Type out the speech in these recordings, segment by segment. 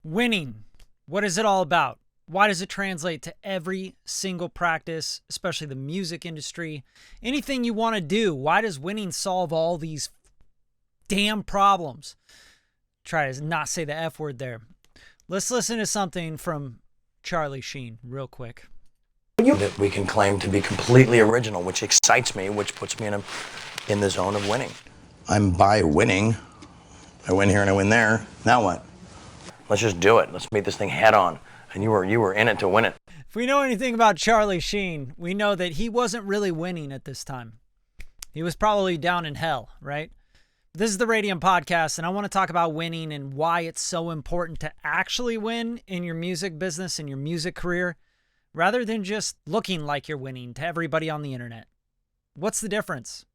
Winning. What is it all about? Why does it translate to every single practice, especially the music industry? Anything you want to do, why does winning solve all these damn problems? Try to not say the F word there. Let's listen to something from Charlie Sheen real quick. That we can claim to be completely original, which excites me, which puts me in the zone of winning. I'm by winning. I win here and I win there. Now what? Let's just do it. Let's meet this thing head on. And you were in it to win it. If we know anything about Charlie Sheen, we know that he wasn't really winning at this time. He was probably down in hell, right? This is the Radium Podcast, and I want to talk about winning and why it's so important to actually win in your music business and your music career, rather than just looking like you're winning to everybody on the internet. What's the difference?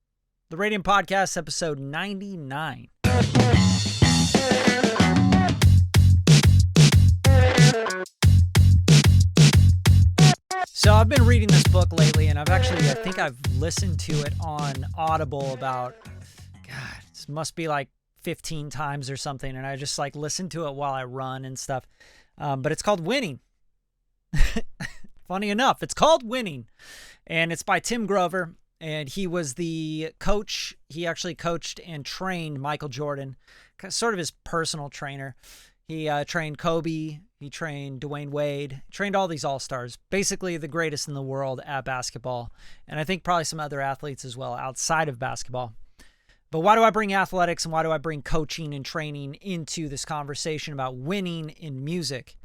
The Radium Podcast, episode 99. So I've been reading this book lately, and I think I've listened to it on Audible about, this must be like 15 times or something, and I just like listen to it while I run and stuff. But it's called Winning. Funny enough, it's called Winning, and it's by Tim Grover, and he was the coach. He actually coached and trained Michael Jordan, sort of his personal trainer. He trained Kobe, he trained Dwayne Wade, trained all these all-stars, basically the greatest in the world at basketball, and I think probably some other athletes as well outside of basketball. But why do I bring athletics and why do I bring coaching and training into this conversation about winning in music?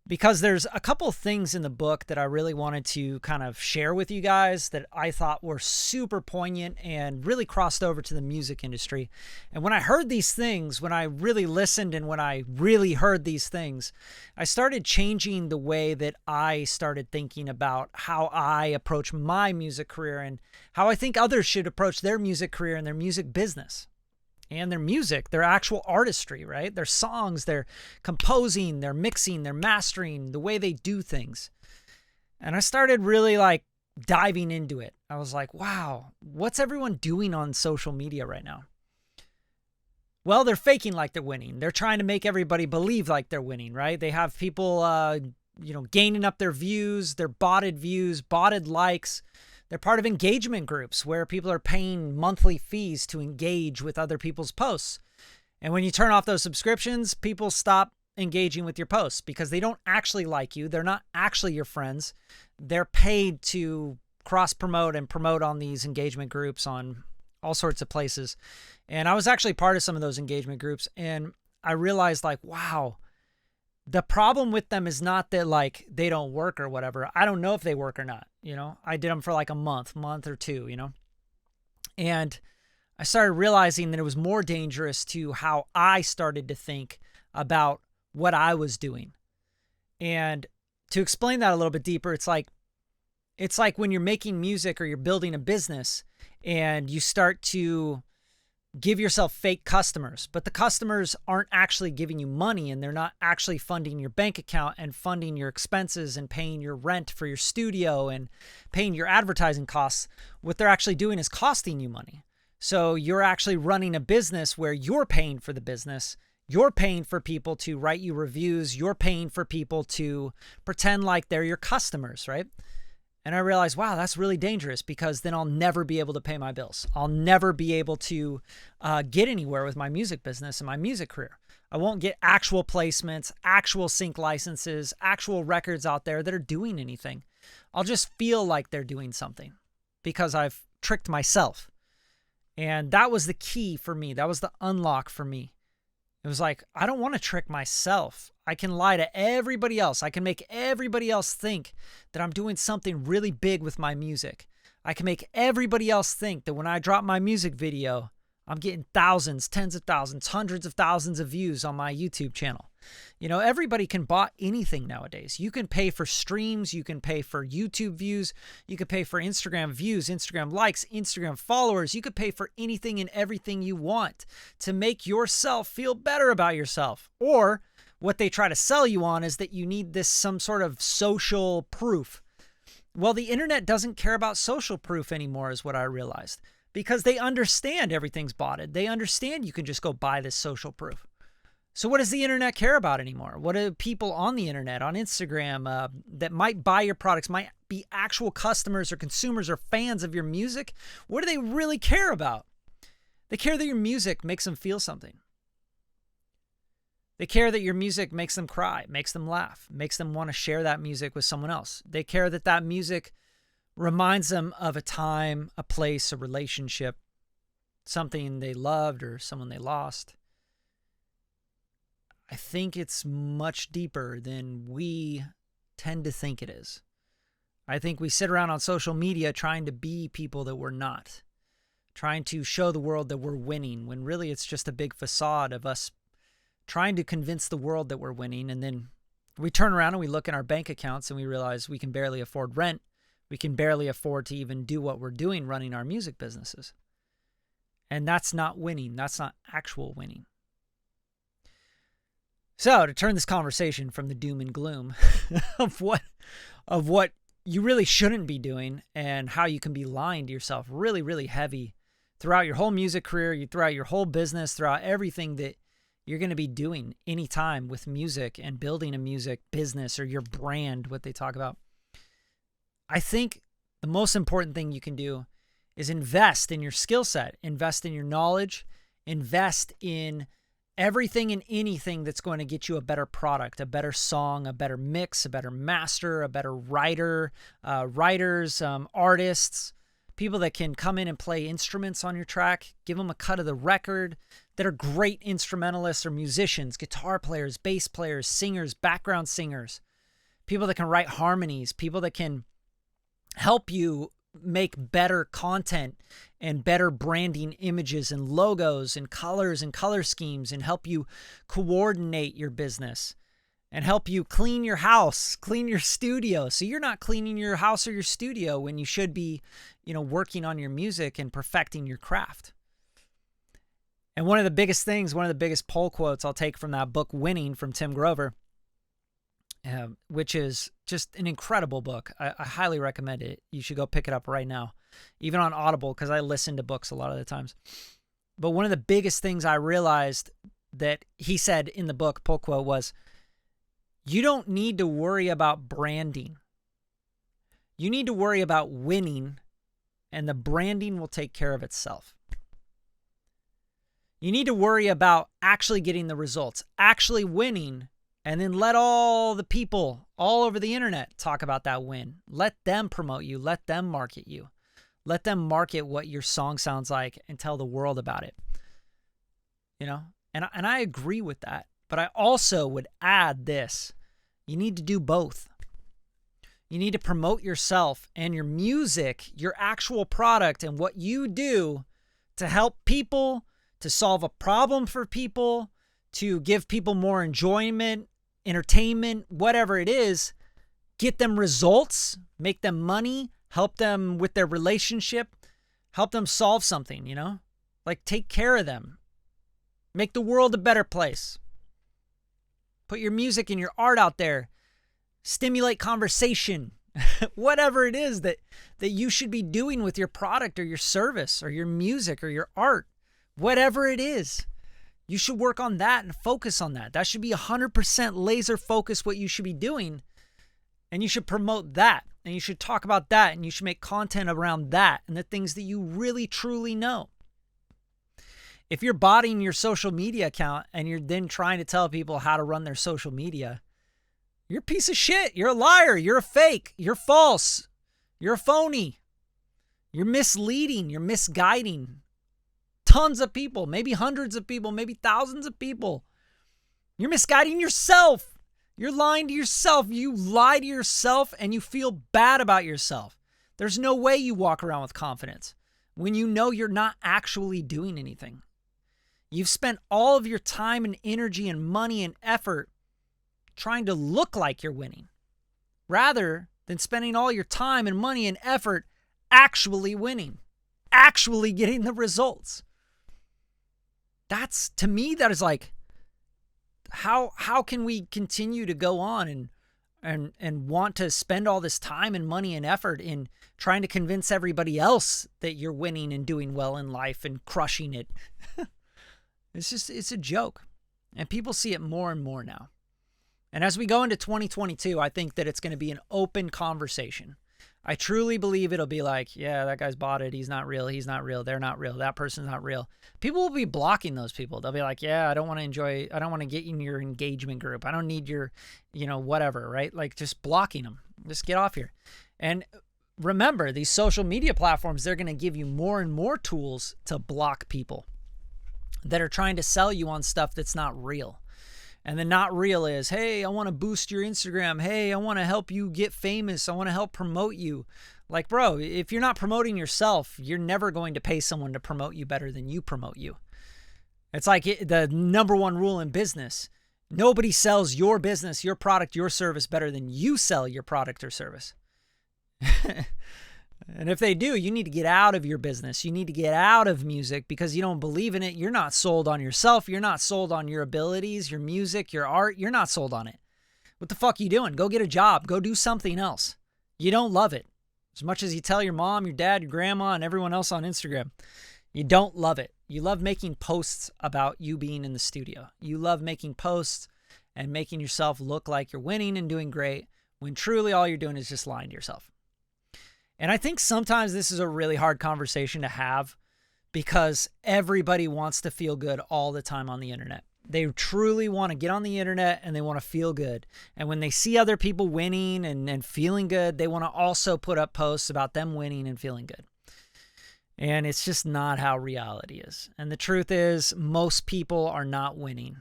Because there's a couple things in the book that I really wanted to kind of share with you guys that I thought were super poignant and really crossed over to the music industry. And when I heard these things, when I really listened and when I really heard these things, I started changing the way that I started thinking about how I approach my music career and how I think others should approach their music career and their music business. And their music, their actual artistry, right? Their songs, their composing, their mixing, their mastering, the way they do things. And I started really like diving into it. I was like, wow, what's everyone doing on social media right now? Well, they're faking like they're winning. They're trying to make everybody believe like they're winning, right? They have people, gaining up their views, their botted likes. They're part of engagement groups where people are paying monthly fees to engage with other people's posts. And when you turn off those subscriptions, people stop engaging with your posts because they don't actually like you. They're not actually your friends. They're paid to cross-promote and promote on these engagement groups on all sorts of places. And I was actually part of some of those engagement groups, and I realized like, wow, the problem with them is not that like they don't work or whatever. I don't know if they work or not. I did them for like a month or two, and I started realizing that it was more dangerous to how I started to think about what I was doing. And to explain that a little bit deeper, it's like when you're making music or you're building a business and you start to give yourself fake customers, but the customers aren't actually giving you money and they're not actually funding your bank account and funding your expenses and paying your rent for your studio and paying your advertising costs. What they're actually doing is costing you money. So you're actually running a business where you're paying for the business. You're paying for people to write you reviews. You're paying for people to pretend like they're your customers, right? And I realized, wow, that's really dangerous because then I'll never be able to pay my bills. I'll never be able to get anywhere with my music business and my music career. I won't get actual placements, actual sync licenses, actual records out there that are doing anything. I'll just feel like they're doing something because I've tricked myself. And that was the key for me. That was the unlock for me. It was like, I don't want to trick myself. I can lie to everybody else. I can make everybody else think that I'm doing something really big with my music. I can make everybody else think that when I drop my music video, I'm getting thousands, tens of thousands, hundreds of thousands of views on my YouTube channel. Everybody can buy anything nowadays. You can pay for streams. You can pay for YouTube views. You can pay for Instagram views, Instagram likes, Instagram followers. You could pay for anything and everything you want to make yourself feel better about yourself. Or what they try to sell you on is that you need some sort of social proof. Well, the internet doesn't care about social proof anymore is what I realized, because they understand everything's botted. They understand you can just go buy this social proof. So what does the internet care about anymore? What do people on the internet, on Instagram, that might buy your products, might be actual customers or consumers or fans of your music, what do they really care about? They care that your music makes them feel something. They care that your music makes them cry, makes them laugh, makes them want to share that music with someone else. They care that that music reminds them of a time, a place, a relationship, something they loved or someone they lost. I think it's much deeper than we tend to think it is. I think we sit around on social media trying to be people that we're not, trying to show the world that we're winning, when really it's just a big facade of us trying to convince the world that we're winning. And then we turn around and we look in our bank accounts and we realize we can barely afford rent. We can barely afford to even do what we're doing running our music businesses. And that's not winning. That's not actual winning. So to turn this conversation from the doom and gloom of what you really shouldn't be doing and how you can be lying to yourself really, really heavy throughout your whole music career, throughout your whole business, throughout everything that you're going to be doing anytime with music and building a music business or your brand, what they talk about. I think the most important thing you can do is invest in your skill set, invest in your knowledge, invest in everything and anything that's going to get you a better product, a better song, a better mix, a better master, a better writer, writers, artists, people that can come in and play instruments on your track, give them a cut of the record, that are great instrumentalists or musicians, guitar players, bass players, singers, background singers, people that can write harmonies, people that can help you make better content and better branding images and logos and colors and color schemes, and help you coordinate your business and help you clean your house, clean your studio. So you're not cleaning your house or your studio when you should be, working on your music and perfecting your craft. And one of the biggest poll quotes I'll take from that book, Winning, from Tim Grover, which is just an incredible book. I highly recommend it. You should go pick it up right now, even on Audible, because I listen to books a lot of the times. But one of the biggest things I realized that he said in the book, poll quote, was, you don't need to worry about branding. You need to worry about winning, and the branding will take care of itself. You need to worry about actually getting the results, actually winning, and then let all the people all over the internet talk about that win. Let them promote you. Let them market you. Let them market what your song sounds like and tell the world about it. And I agree with that. But I also would add this. You need to do both. You need to promote yourself and your music, your actual product, and what you do to help people, to solve a problem for people, to give people more enjoyment, entertainment, whatever it is. Get them results, make them money, help them with their relationship, help them solve something, like take care of them, make the world a better place. Put your music and your art out there, stimulate conversation, whatever it is that you should be doing with your product or your service or your music or your art, whatever it is. You should work on that and focus on that. That should be 100% laser focus what you should be doing. And you should promote that. And you should talk about that. And you should make content around that and the things that you really, truly know. If you're bodying your social media account and you're then trying to tell people how to run their social media, you're a piece of shit. You're a liar. You're a fake. You're false. You're a phony. You're misleading. You're misguiding tons of people, maybe hundreds of people, maybe thousands of people. You're misguiding yourself. You're lying to yourself. You lie to yourself and you feel bad about yourself. There's no way you walk around with confidence when you know you're not actually doing anything. You've spent all of your time and energy and money and effort trying to look like you're winning, rather than spending all your time and money and effort actually winning, actually getting the results. That's, to me, that is like, how can we continue to go on and want to spend all this time and money and effort in trying to convince everybody else that you're winning and doing well in life and crushing it? It's a joke. And people see it more and more now. And as we go into 2022, I think that it's going to be an open conversation. I truly believe it'll be like, yeah, that guy's bought it. He's not real. He's not real. They're not real. That person's not real. People will be blocking those people. They'll be like, yeah, I don't want to get in your engagement group. I don't need your, whatever, right? Like just blocking them. Just get off here. And remember, these social media platforms, they're going to give you more and more tools to block people that are trying to sell you on stuff that's not real. And the not real is, hey, I want to boost your Instagram. Hey, I want to help you get famous. I want to help promote you. Like, bro, if you're not promoting yourself, you're never going to pay someone to promote you better than you promote you. It's like the number one rule in business. Nobody sells your business, your product, your service better than you sell your product or service. And if they do, you need to get out of your business. You need to get out of music because you don't believe in it. You're not sold on yourself. You're not sold on your abilities, your music, your art. You're not sold on it. What the fuck are you doing? Go get a job. Go do something else. You don't love it. As much as you tell your mom, your dad, your grandma, and everyone else on Instagram, you don't love it. You love making posts about you being in the studio. You love making posts and making yourself look like you're winning and doing great when truly all you're doing is just lying to yourself. And I think sometimes this is a really hard conversation to have because everybody wants to feel good all the time on the internet. They truly want to get on the internet and they want to feel good. And when they see other people winning and feeling good, they want to also put up posts about them winning and feeling good. And it's just not how reality is. And the truth is, most people are not winning.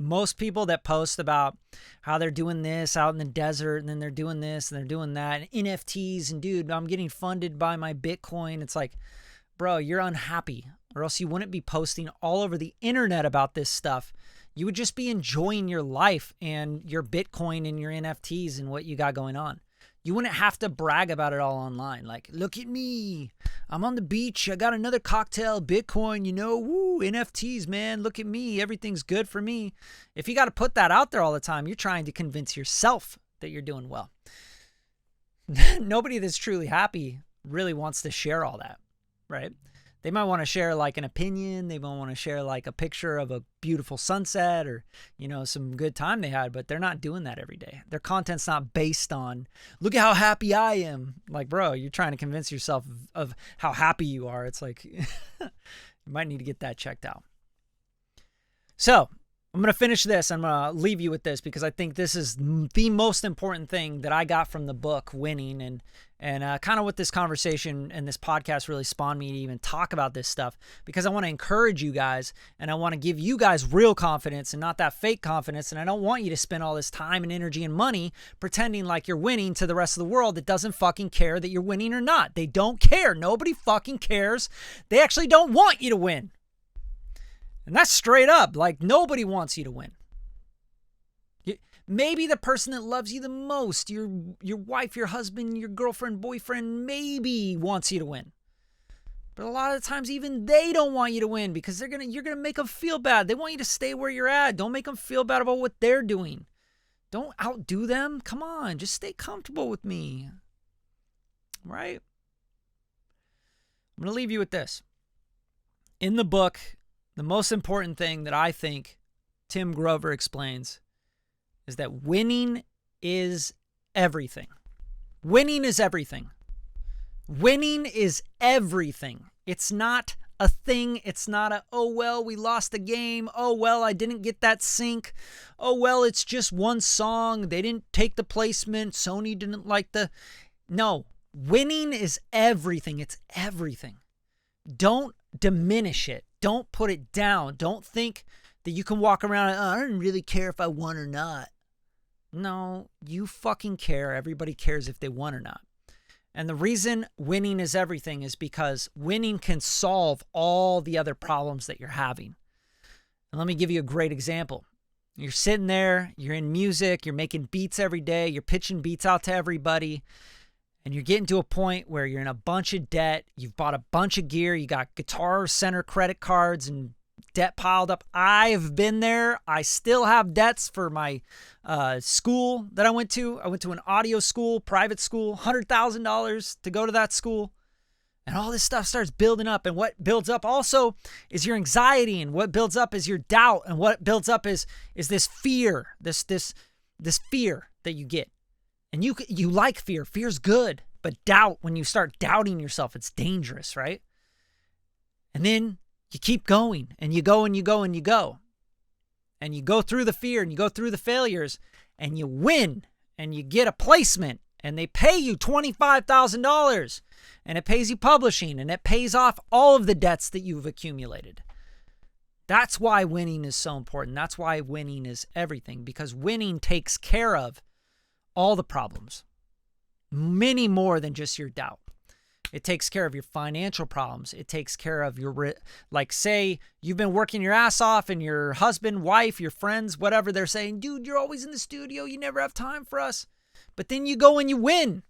Most people that post about how they're doing this out in the desert and then they're doing this and they're doing that and NFTs and dude, I'm getting funded by my Bitcoin. It's like, bro, you're unhappy or else you wouldn't be posting all over the internet about this stuff. You would just be enjoying your life and your Bitcoin and your NFTs and what you got going on. You wouldn't have to brag about it all online. Like, look at me. I'm on the beach. I got another cocktail, Bitcoin, woo, NFTs, man. Look at me. Everything's good for me. If you got to put that out there all the time, you're trying to convince yourself that you're doing well. Nobody that's truly happy really wants to share all that, right? They might want to share like an opinion. They might want to share like a picture of a beautiful sunset or, some good time they had, but they're not doing that every day. Their content's not based on, look at how happy I am. Like, bro, you're trying to convince yourself of how happy you are. It's like, you might need to get that checked out. So I'm going to finish this. I'm going to leave you with this because I think this is the most important thing that I got from the book, Winning, and kind of what this conversation and this podcast really spawned me to even talk about this stuff because I want to encourage you guys and I want to give you guys real confidence and not that fake confidence. And I don't want you to spend all this time and energy and money pretending like you're winning to the rest of the world that doesn't fucking care that you're winning or not. They don't care. Nobody fucking cares. They actually don't want you to win. And that's straight up. Like, nobody wants you to win. Maybe the person that loves you the most, your wife, your husband, your girlfriend, boyfriend, maybe wants you to win. But a lot of the times, even they don't want you to win because you're gonna make them feel bad. They want you to stay where you're at. Don't make them feel bad about what they're doing. Don't outdo them. Come on, just stay comfortable with me. Right? I'm gonna leave you with this. In the book, the most important thing that I think Tim Grover explains is that winning is everything. Winning is everything. Winning is everything. It's not a thing. It's not a, oh, well, we lost the game. Oh, well, I didn't get that sync. Oh, well, it's just one song. They didn't take the placement. Sony didn't like the... No, winning is everything. It's everything. Don't diminish it. Don't put it down. Don't think that you can walk around and, I don't really care if I won or not. No, you fucking care. Everybody cares if they won or not. And the reason winning is everything is because winning can solve all the other problems that you're having. And let me give you a great example. You're sitting there, you're in music, you're making beats every day, you're pitching beats out to everybody, and you're getting to a point where you're in a bunch of debt, you've bought a bunch of gear, you got Guitar Center credit cards and debt piled up. I've been there. I still have debts for my school that I went to. I went to an audio school, private school, $100,000 to go to that school. And all this stuff starts building up. And what builds up also is your anxiety. And what builds up is your doubt. And what builds up is this fear, this fear that you get. And you like fear. Fear's good. But doubt, when you start doubting yourself, it's dangerous, right? And then you keep going. And you go and you go and you go. And you go through the fear and you go through the failures. And you win. And you get a placement. And they pay you $25,000. And it pays you publishing, and it pays off all of the debts that you've accumulated. That's why winning is so important. That's why winning is everything, because winning takes care of all the problems, many more than just your doubt. It takes care of your financial problems. It takes care of your, like, say you've been working your ass off and your husband, wife, your friends, whatever, they're saying, dude, you're always in the studio. You never have time for us. But then you go and you win.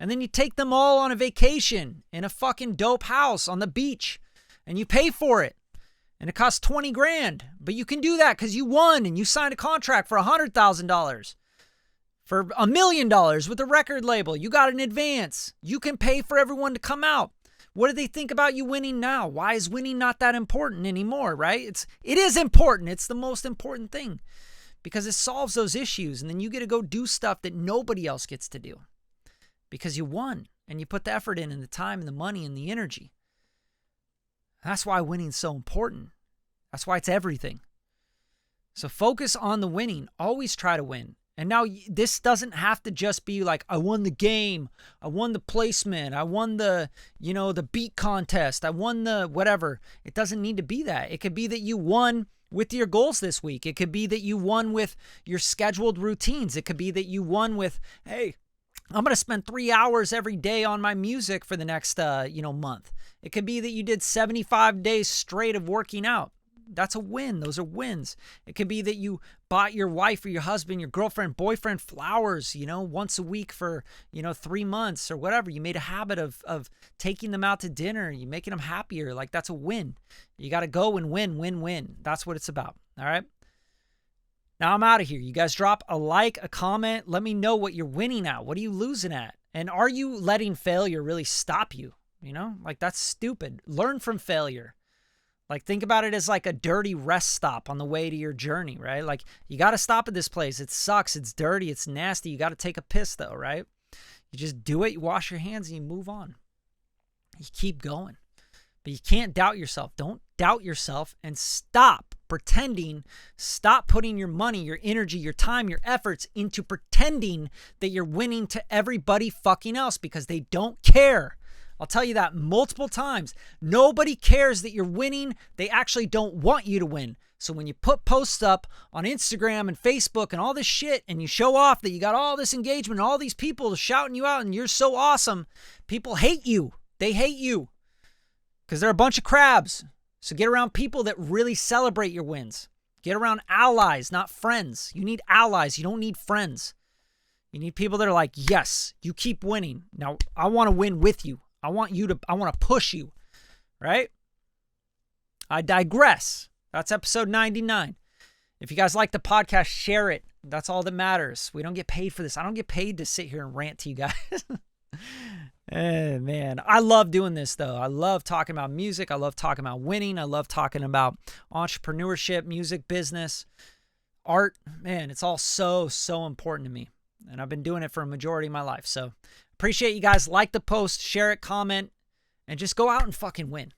And then you take them all on a vacation in a fucking dope house on the beach, and you pay for it. And it costs $20,000. But you can do that because you won and you signed a contract for $100,000, for $1 million with a record label. You got an advance. You can pay for everyone to come out. What do they think about you winning now? Why is winning not that important anymore, right? It is important. It's the most important thing because it solves those issues. And then you get to go do stuff that nobody else gets to do. Because you won and you put the effort in and the time and the money and the energy. That's why winning's so important. That's why it's everything. So focus on the winning. Always try to win. And now this doesn't have to just be like, I won the game. I won the placement. I won the beat contest. I won the whatever. It doesn't need to be that. It could be that you won with your goals this week. It could be that you won with your scheduled routines. It could be that you won with, hey, I'm going to spend 3 hours every day on my music for the next, month. It could be that you did 75 days straight of working out. That's a win. Those are wins. It could be that you bought your wife or your husband, your girlfriend, boyfriend flowers, once a week for, 3 months or whatever. You made a habit of taking them out to dinner. You making them happier. Like, that's a win. You got to go and win. That's what it's about. All right. Now I'm out of here. You guys drop a like, a comment. Let me know what you're winning at. What are you losing at? And are you letting failure really stop you? Like, that's stupid. Learn from failure. Like, think about it as like a dirty rest stop on the way to your journey, right? Like, you got to stop at this place. It sucks. It's dirty. It's nasty. You got to take a piss though, right? You just do it. You wash your hands and you move on. You keep going. But you can't doubt yourself. Don't doubt yourself and stop pretending. Stop putting your money, your energy, your time, your efforts into pretending that you're winning to everybody fucking else because they don't care. I'll tell you that multiple times. Nobody cares that you're winning. They actually don't want you to win. So when you put posts up on Instagram and Facebook and all this shit and you show off that you got all this engagement and all these people shouting you out and you're so awesome, people hate you. They hate you because they're a bunch of crabs. So get around people that really celebrate your wins. Get around allies, not friends. You need allies. You don't need friends. You need people that are like, yes, you keep winning. Now, I want to win with you. I want to push you, right? I digress. That's episode 99. If you guys like the podcast, share it. That's all that matters. We don't get paid for this. I don't get paid to sit here and rant to you guys. Man, I love doing this though. I love talking about music. I love talking about winning. I love talking about entrepreneurship, music, business, art. Man, it's all so important to me. And I've been doing it for a majority of my life. So appreciate you guys. Like the post, share it, comment, and just go out and fucking win.